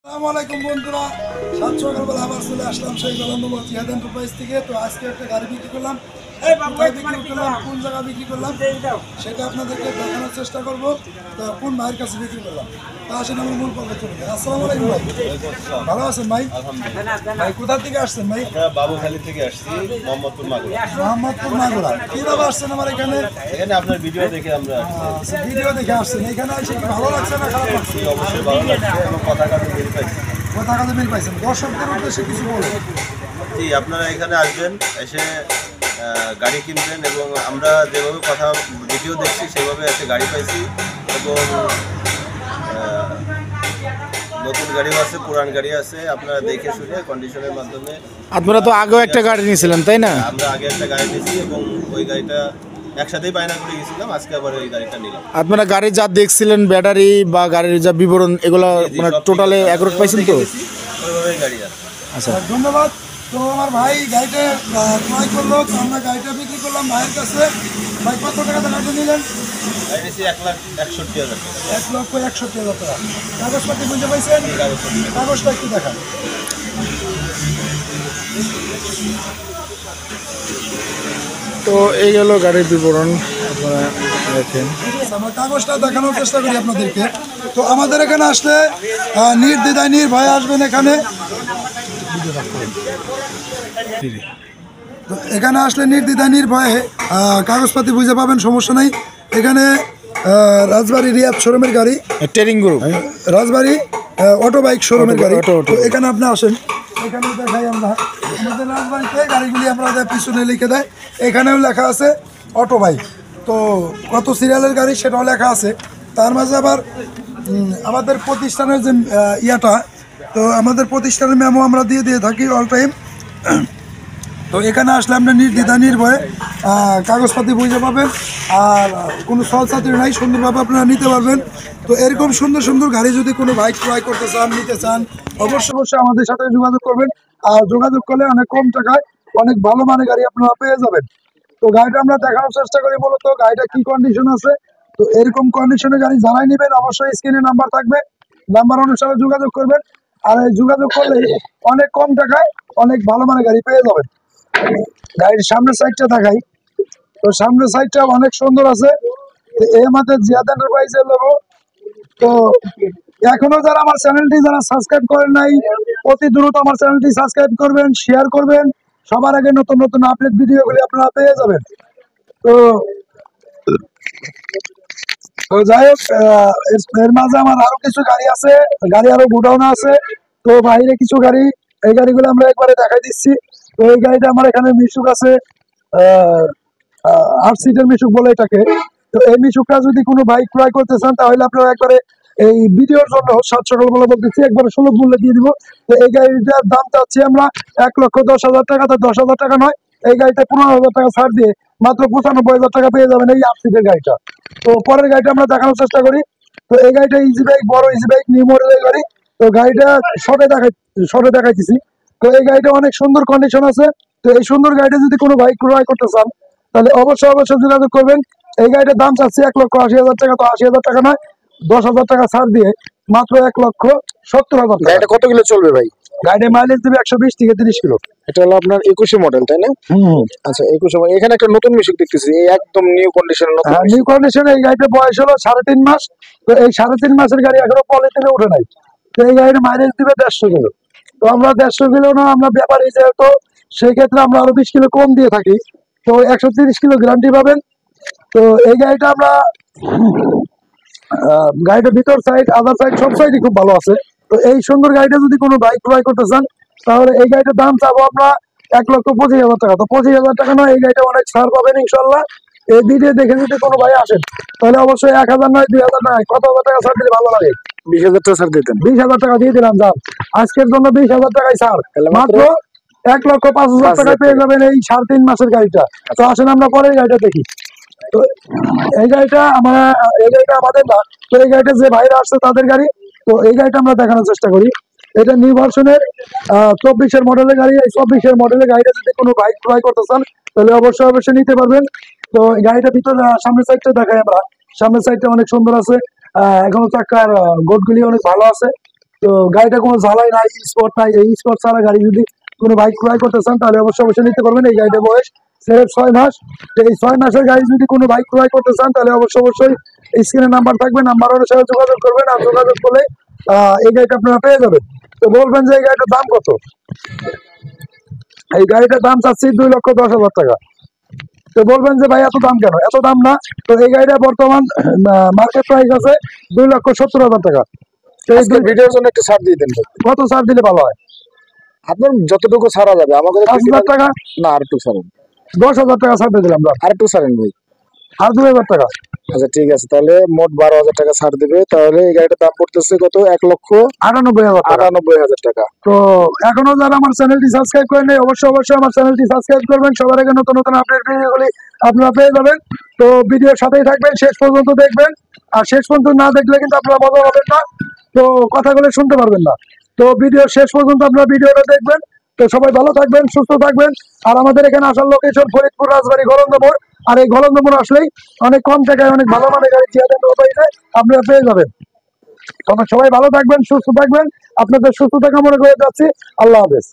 আসসালামাইকুম বন্ধুরা, সাত সকালবেলা আবার চলে আসলাম সেই জলান্নবল জিহাদ এন্টারপ্রাইজ থেকে। তো আজকে একটা গাড়ি বিক্রি করলাম, কোথায় বিক্রি করলাম, কোন জায়গায় বিক্রি করলাম সেটা আপনাদেরকে দেখানোর চেষ্টা করব। তো কোন ভাইয়ের কাছে বিক্রি করলাম তা আসেন আমার মূল পর্বে চলে যায়। আসসালামু আলাইকুম ভাই, ভালো আছেন ভাই? ভাই কোথা থেকে আসছেন ভাই? বাবুখালী থেকে আসছি, মোহাম্মদপুর মাগুরা। মোহাম্মদপুর মাগুরা। কিভাবে আসছেন আমার এখানে? এখানে আপনার ভিডিও দেখে আমরা ভিডিও দেখে আসছেন। এখানে এসে কি ভালো লাগছে না খারাপ লাগছে? অবশ্যই ভালো লাগছে এবং কথা কাজে মিল পাইছি। কথা কাজে মিল পাইছেন। দর্শকদের উদ্দেশ্যে কিছু বলুন। জি, আপনারা এখানে আসবেন, এসে গাড়ি কিনবেন এবং আমরা যেভাবে কথা ভিডিও দেখছি সেভাবে এসে গাড়ি পাইছি এবং নতুন গাড়িও আছে, পুরান গাড়ি আছে। আপনারা দেখে শুনে কন্ডিশনের মাধ্যমে। আপনারা তো আগেও একটা গাড়ি নিয়েছিলেন তাই না? আমরা আগে একটা গাড়ি নিয়েছি এবং ওই গাড়িটা একসাথেই বায়না করে গেছিলাম, আজকে আবার ওই গাড়িটা নিলাম। আপনারা গাড়ি যা দেখছিলেন, ব্যাটারি বা গাড়ির যা বিবরণ, এগুলো মানে টোটালে অ্যাকুরেট পাইছেন তো? ওইভাবেই গাড়ি আছে। আচ্ছা, ধন্যবাদ। তো আমার ভাই গাড়িটা ক্রয় করলো, তো আমরা গাড়িটা বিক্রি করলাম ভাইয়ের কাছে। ভাই কত টাকাতে গাড়িটা নিলেন? গাড়ি নিয়েছি 1,61,000 টাকা। 1,61,000 টাকা। কাগজপাতি বুঝতে পাইছেন? কাগজটা একটু দেখান। তো এই গেল গাড়ির বিবরণ, আপনারা দেখেন। আমরা কাগজটা দেখানোর চেষ্টা করি আপনাদেরকে। তো আমাদের এখানে আসলে নির্দ্বিধায় নির্ভয়ে আসবেন এখানে। তো এখানে আসলে নির্দ্বিধায় নির্ভয়ে কাগজপাতি বুঝে পাবেন, সমস্যা নাই। এখানে রাজবাড়ি রিয়াদ শোরুমের গাড়ি, ট্রেনিং গ্রুপ, রাজবাড়ি অটো বাইক শোরুমের গাড়ি। অটো। তো এখানে আপনি আসেন, এখানে দেখাই আমরা আমাদের রাজবাড়িতে গাড়িগুলি আপনাদের পিছনে লিখে দেয়। এখানেও লেখা আছে অটো বাইক। তো কত সিরিয়ালের গাড়ি সেটাও লেখা আছে। তার মাঝে আবার আমাদের প্রতিষ্ঠানের যে ইয়াটা, তো আমাদের প্রতিষ্ঠানের মেমো আমরা দিয়ে থাকি অল টাইম। তো এখানে আসলে আমরা নির্দ্বিধা নির্ভয়ে কাগজপাতি বুঝে পাবেন, আর কোনো সলসাতির নাই, সুন্দরভাবে আপনারা নিতে পারবেন। তো এরকম সুন্দর সুন্দর গাড়ি যদি কোনো বাইক ক্রয় করতে চান, নিতে চান, অবশ্যই আমাদের সাথে যোগাযোগ করবেন। আর যোগাযোগ করলে অনেক কম টাকায় অনেক ভালো মানের গাড়ি আপনারা পেয়ে যাবেন। তো গাড়িটা আমরা দেখানোর চেষ্টা করি, মূলত গাড়িটা কি কন্ডিশন আছে। তো এরকম কন্ডিশনে গাড়ি যারাই নেবেন অবশ্যই স্ক্রিনে নাম্বার থাকবে, নাম্বার অনুসারে যোগাযোগ করবেন। আর এই যোগাযোগ করলে অনেক কম টাকায় অনেক ভালো মানের গাড়ি পেয়ে যাবেন। গাড়ির সামনের সাইডটা দেখাই। তো সামনের সাইডটা অনেক সুন্দর আছে। তো এই আমাদের জিহাদ এন্টারপ্রাইজের লোগো। তো এখনো যারা আমার চ্যানেলটি সাবস্ক্রাইব করেন নাই, অতি দ্রুত আমার চ্যানেলটি সাবস্ক্রাইব করবেন, শেয়ার করবেন। সবার আগে নতুন নতুন আপডেট ভিডিওগুলি আপনারা পেয়ে যাবেন। তো যাই হোক, এর মাঝে আমার আরো কিছু গাড়ি আছে, গাড়ি আরো গোডাউনে আছে। তো বাইরে কিছু গাড়ি, এই গাড়িগুলো আমরা একবারে দেখাই দিচ্ছি। তো এই গাড়িটা আমার এখানে মিশুক আছে, 8 সিটের মিশুক বলে এটাকে। তো এই মিশুকটা যদি কোনো বাইক ক্রয় করতে চান তাহলে আপনারা একবারে এই ভিডিওর জন্য 700 টাকা বলে বলতেছি, একবারে সুলভ মূল্যে দিয়ে দিব। তো এই গাড়িটার দাম চাচ্ছি আমরা 1,10,000 টাকা। তো 10,000 টাকা নয়, এই গাড়িটা 15,000 টাকা ছাড় দিয়ে মাত্র 95,000 টাকা পেয়ে যাবেন এই 8 সিটের গাড়িটা। তো পরের গাড়িটা আমরা দেখানোর চেষ্টা করি। তো এই গাড়িটা ইজি বাইক, বড় ইজি বাইক, নিউ মডেলের গাড়ি। তো গাড়িটা শর্টে দেখাইতেছি। তো এই গাড়িটা অনেক সুন্দর কন্ডিশন আছে। তো এই সুন্দর গাড়িটা যদি কোনো বাইক ক্রয় করতে চান তাহলে অবশ্যই যোগাযোগ করবেন। এই গাড়িটার দাম চাচ্ছি 1,80,000 টাকা। তো 80,000 টাকা নয়, 10,000 টাকা ছাড় দিয়ে মাত্র 1,70,000 টাকা। এটা কত কিলো চলবে ভাই? গাড়ির মাইলেজ দেবে 120 থেকে 30 কিলো। এটা হলো আপনার 21 মডেল তাই না? আচ্ছা, 21 মডেল। এখানে একটা নতুন মিশুক দেখতেছি, এই একদম নিউ কন্ডিশনের নতুন। নিউ কন্ডিশনে এই গাড়িটার বয়স হলো 3.5 মাস। তো এই 3.5 মাসের গাড়ি এখনো পলিথিনে উঠে নাই। তো এই গাড়ির মাইলেজ দিবে 150 কিলো। তো আমরা 150 কিলো না, আমরা ব্যাপারী যেহেতু, সেই ক্ষেত্রে আমরা আরো 20 কিলো কম দিয়ে থাকি। তো 130 কিলো গ্যারান্টি পাবেন। তো এই গাড়িটা আমরা গাড়িটার ভিতর সাইড, আদার সাইড সব সাইডই খুব ভালো আছে। তো এই সুন্দর গাড়িটা যদি কোনো বাইক ক্রয় করতে চান তাহলে এই গাড়িটার দাম চাবো আমরা 1,25,000 টাকা। তো 25,000 টাকা নয়, এই গাড়িটা অনেক ছাড় পাবেন ইনশাল্লাহ। এই ভিডিও দেখে যদি কোনো ভাই আসেন তাহলে অবশ্যই 1,000 নয়, 2,000 নয়, কত হাজার টাকা ছাড় দিলে ভালো লাগে? 20,000 টাকা ছাড় দিতেন? 20,000 টাকা দিয়ে দিলাম। যান, আজকের জন্য 20,000 টাকায় ছাড়, মাত্র 1,05,000 টাকায় পেয়ে যাবেন এই 3.5 মাসের গাড়িটা। তো আসেন আমরা পরের গাড়িটা দেখি। তো এই গাড়িটা আমাদের না, তো এই গাড়িটা যে ভাইরা আসছে তাদের গাড়ি। তো এই গাড়িটা আমরা দেখানোর চেষ্টা করি। এটা নিউ ভার্সনের 24-এর মডেলের গাড়ি। এই 24-এর মডেলের গাড়িটা যদি কোনো বাইক ক্রয় করতে চান তাহলে অবশ্যই নিতে পারবেন। তো এই গাড়িটা ভিতরে সামনের সাইডটা দেখাই আমরা। সামনের সাইডটা অনেক সুন্দর আছে, এখনো চাকার গোটগুলি অনেক ভালো আছে। তো গাড়িটা কোনো ঝালাই নাই, স্পট নাই। এই স্পট ছাড়া গাড়ি যদি কোনো বাইক ক্রয় করতে চান তাহলে অবশ্যই নিতে পারবেন। এই গাড়িটা বয়স সিরেফ 6 মাস। তো এই 6 মাসের গাড়ি যদি কোনো বাইক ক্রয় করতে চান তাহলে অবশ্যই স্ক্রিনে নাম্বার থাকবে, নাম্বার অনুসারে যোগাযোগ করবেন। আর যোগাযোগ করলে এই গাড়িটা আপনারা পেয়ে যাবেন। তো বলবেন যে এই গাড়িটার দাম কত? এই গাড়িটার দাম চাচ্ছি 2,10,000 টাকা। তো বলবেন যে ভাই এত দাম কেন? এত দাম না, তো এই গাড়িটা বর্তমান মার্কেট প্রাইস আছে 2,70,000 টাকা। তো এই ভিডিওর জন্য একটু ছাড় দিয়ে দেন ভাই। কত ছাড় দিলে ভালো হয়? আপনার যতটুকু ছাড়া যাবে আমাকে 5,000 টাকা, না আর একটু ছাড়েন, 10,000 টাকা ছাড় দিয়ে দিলাম। আর একটু ছাড়েন ভাই। আর 2,000 টাকা। আচ্ছা ঠিক আছে, তাহলে মোট 12,000 টাকা ছাড় দিবে। তাহলে এই গাড়িটার দাম পড়তেছে কত? 98,000 টাকা। 1,98,000 টাকা। তো এখনো যারা আমার চ্যানেলটি সাবস্ক্রাইব করেন নাই অবশ্যই আমার চ্যানেলটি সাবস্ক্রাইব করবেন। সবার আগে নতুন নতুন আপডেট ভিডিওগুলি আপনারা পেয়ে যাবেন। তো ভিডিওর সাথেই থাকবেন, শেষ পর্যন্ত দেখবেন। আর শেষ পর্যন্ত না দেখলে কিন্তু আপনারা মজা পাবেন না, তো কথাগুলো শুনতে পারবেন না। তো ভিডিও শেষ পর্যন্ত আপনারা ভিডিওটা দেখবেন। তো সবাই ভালো থাকবেন, সুস্থ থাকবেন। আর আমাদের এখানে আসার লোকেশন ফরিদপুর, রাজবাড়ী, গলন্দমোড়। আর এই গলন্দমোড় আসলেই অনেক কম টাকায় অনেক ভালো মানের গাড়ি আপনারা পেয়ে যাবেন। তবে সবাই ভালো থাকবেন, সুস্থ থাকবেন। আপনাদের সুস্থতা কামনা করে যাচ্ছি। আল্লাহ হাফেজ।